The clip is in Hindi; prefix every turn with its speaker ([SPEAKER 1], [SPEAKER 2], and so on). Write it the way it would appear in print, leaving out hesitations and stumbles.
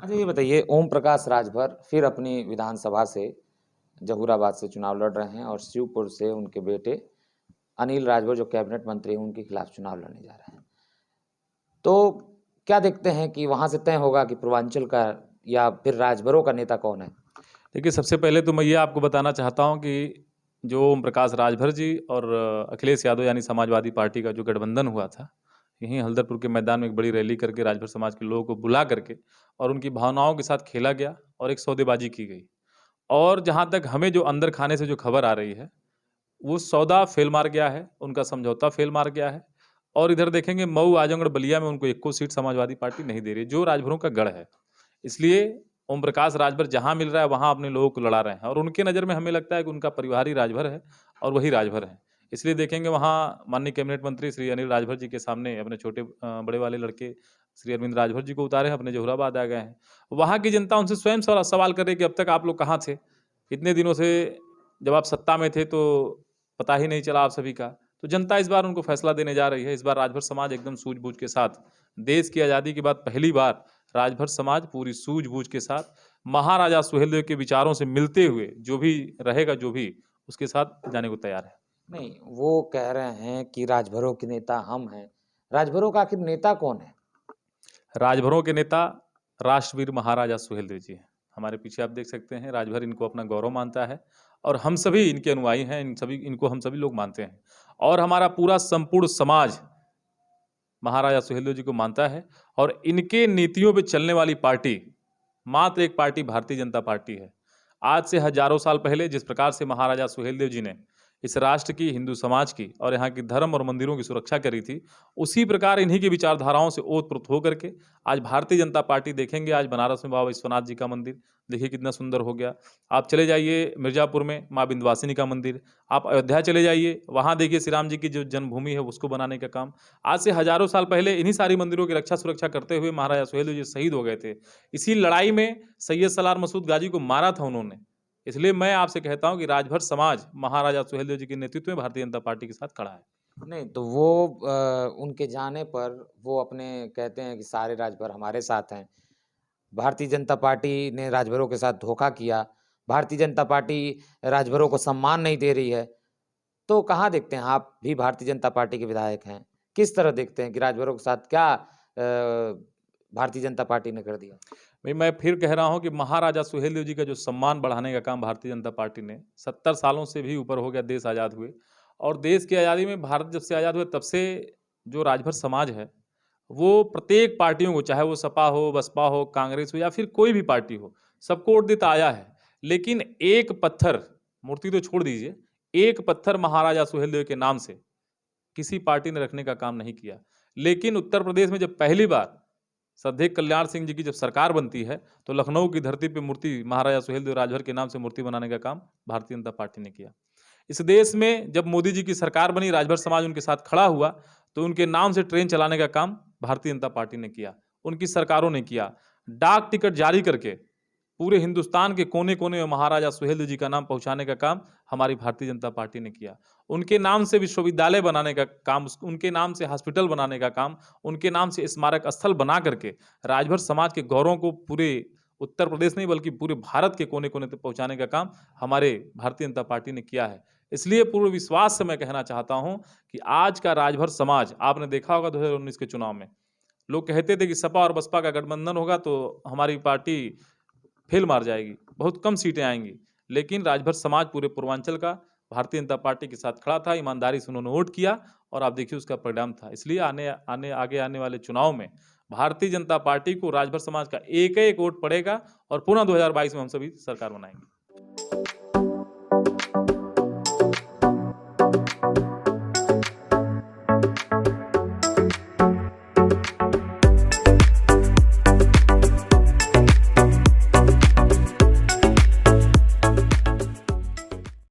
[SPEAKER 1] अच्छा ये बताइए, ओम प्रकाश राजभर फिर अपनी विधानसभा से जहूराबाद से चुनाव लड़ रहे हैं और शिवपुर से उनके बेटे अनिल राजभर जो कैबिनेट मंत्री हैं उनके खिलाफ चुनाव लड़ने जा रहे हैं। तो क्या देखते हैं कि वहाँ से तय होगा कि पूर्वांचल का या फिर राजभरों का नेता कौन है?
[SPEAKER 2] देखिए, सबसे पहले तो मैं ये आपको बताना चाहता हूँ कि जो ओम प्रकाश राजभर जी और अखिलेश यादव यानी समाजवादी पार्टी का जो गठबंधन हुआ था, यहीं हल्दरपुर के मैदान में एक बड़ी रैली करके राजभर समाज के लोगों को बुला करके और उनकी भावनाओं के साथ खेला गया और एक सौदेबाजी की गई। और जहाँ तक हमें जो अंदर खाने से जो खबर आ रही है, वो सौदा फेल मार गया है, उनका समझौता फेल मार गया है। और इधर देखेंगे मऊ, आजमगढ़, बलिया में उनको एको सीट समाजवादी पार्टी नहीं दे रही, जो राजभरों का गढ़ है। इसलिए ओम प्रकाश राजभर जहाँ मिल रहा है वहाँ अपने लोगों को लड़ा रहे हैं और उनके नज़र में हमें लगता है कि उनका परिवार ही राजभर है और वही राजभर है। इसलिए देखेंगे वहाँ माननीय कैबिनेट मंत्री श्री अनिल राजभर जी के सामने अपने छोटे बड़े वाले लड़के श्री अरविंद राजभर जी को उतारे हैं, अपने जहुराबाद आ गए हैं। वहाँ की जनता उनसे स्वयं सवाल कर रही है कि अब तक आप लोग कहाँ थे? इतने दिनों से जब आप सत्ता में थे तो पता ही नहीं चला आप सभी का। तो जनता इस बार उनको फैसला देने जा रही है। इस बार राजभर समाज एकदम सूझबूझ के साथ, देश की आज़ादी के बाद पहली बार राजभर समाज पूरी सूझबूझ के साथ महाराजा सुहेलदेव के विचारों से मिलते हुए जो भी रहेगा, जो भी उसके साथ जाने को तैयार है।
[SPEAKER 1] नहीं, वो कह रहे हैं कि राजभरों के नेता हम हैं। राजभरों का आखिर नेता कौन है?
[SPEAKER 2] राजभरों के नेता राष्ट्रवीर महाराजा सुहेलदेव जी हैं। हमारे पीछे आप देख सकते हैं, राजभर इनको अपना गौरव मानता है और हम सभी इनके अनुयायी हैं। इनको हम सभी लोग मानते हैं और हमारा पूरा संपूर्ण समाज महाराजा सुहेलदेव जी को मानता है। और इनके नीतियों पे चलने वाली पार्टी मात्र एक पार्टी भारतीय जनता पार्टी है। आज से हजारों साल पहले जिस प्रकार से महाराजा सुहेलदेव जी ने इस राष्ट्र की, हिंदू समाज की और यहाँ की धर्म और मंदिरों की सुरक्षा करी थी, उसी प्रकार इन्हीं की विचारधाराओं से ओतप्रोत होकर के आज भारतीय जनता पार्टी देखेंगे। आज बनारस में बाबा विश्वनाथ जी का मंदिर देखिए कितना सुंदर हो गया। आप चले जाइए मिर्जापुर में माँ विंध्यवासिनी का मंदिर, आप अयोध्या चले जाइए, वहाँ देखिए श्री राम जी की जो जन्मभूमि है उसको बनाने का काम। आज से हजारों साल पहले इन्हीं सारी मंदिरों की रक्षा सुरक्षा करते हुए महाराजा सुहेलदेव जी शहीद हो गए थे। इसी लड़ाई में सैयद सलार मसूद गाजी को मारा था उन्होंने। इसलिए मैं आपसे कहता हूं कि राजभर समाज महाराजा सुहेलदेव जी के नेतृत्व में भारतीय जनता पार्टी के साथ खड़ा है।
[SPEAKER 1] नहीं, तो वो उनके जाने पर वो अपने कहते हैं कि सारे राजभर हमारे साथ हैं। भारतीय जनता पार्टी ने राजभरों के साथ धोखा किया। भारतीय जनता पार्टी राजभरों को सम्मान नहीं दे रही है। तो कहाँ देखते हैं, आप भी भारतीय जनता पार्टी के विधायक हैं, किस तरह देखते हैं कि राजभरों के साथ क्या भारतीय जनता पार्टी ने कर दिया?
[SPEAKER 2] भाई मैं फिर कह रहा हूं कि महाराजा सुहेलदेव जी का जो सम्मान बढ़ाने का काम भारतीय जनता पार्टी ने 70 सालों से भी ऊपर हो गया देश आज़ाद हुए। और देश की आज़ादी में भारत जब से आज़ाद हुआ तब से जो राजभर समाज है वो प्रत्येक पार्टियों को, चाहे वो सपा हो, बसपा हो, कांग्रेस हो या फिर कोई भी पार्टी हो, सबको वोट देता आया है। लेकिन एक पत्थर, मूर्ति तो छोड़ दीजिए, एक पत्थर महाराजा सुहेलदेव के नाम से किसी पार्टी ने रखने का काम नहीं किया। लेकिन उत्तर प्रदेश में जब पहली बार श्रद्धेय कल्याण सिंह जी की जब सरकार बनती है तो लखनऊ की धरती पे मूर्ति महाराजा सुहेलदेव राजभर के नाम से मूर्ति बनाने का काम भारतीय जनता पार्टी ने किया। इस देश में जब मोदी जी की सरकार बनी, राजभर समाज उनके साथ खड़ा हुआ, तो उनके नाम से ट्रेन चलाने का काम भारतीय जनता पार्टी ने किया, उनकी सरकारों ने किया। डाक टिकट जारी करके पूरे हिंदुस्तान के कोने कोने में महाराजा सुहेलदेव जी का नाम पहुंचाने का काम हमारी भारतीय जनता पार्टी ने किया। उनके नाम से विश्वविद्यालय बनाने का काम, उनके नाम से हॉस्पिटल बनाने का काम, उनके नाम से स्मारक स्थल बना करके राजभर समाज के गौरव को पूरे उत्तर प्रदेश नहीं बल्कि पूरे भारत के कोने कोने तक पहुंचाने का काम हमारे भारतीय जनता पार्टी ने किया है। इसलिए पूर्ण विश्वास से मैं कहना चाहता हूं कि आज का राजभर समाज, आपने देखा होगा 2019 के चुनाव में लोग कहते थे कि सपा और बसपा का गठबंधन होगा तो हमारी पार्टी फेल मार जाएगी, बहुत कम सीटें आएंगी। लेकिन राजभर समाज पूरे पूर्वांचल का भारतीय जनता पार्टी के साथ खड़ा था, ईमानदारी से उन्होंने वोट किया और आप देखिए उसका परिणाम था। इसलिए आगे आने वाले चुनाव में भारतीय जनता पार्टी को राजभर समाज का एक एक वोट पड़ेगा और पुनः 2022 में हम सभी सरकार बनाएंगे।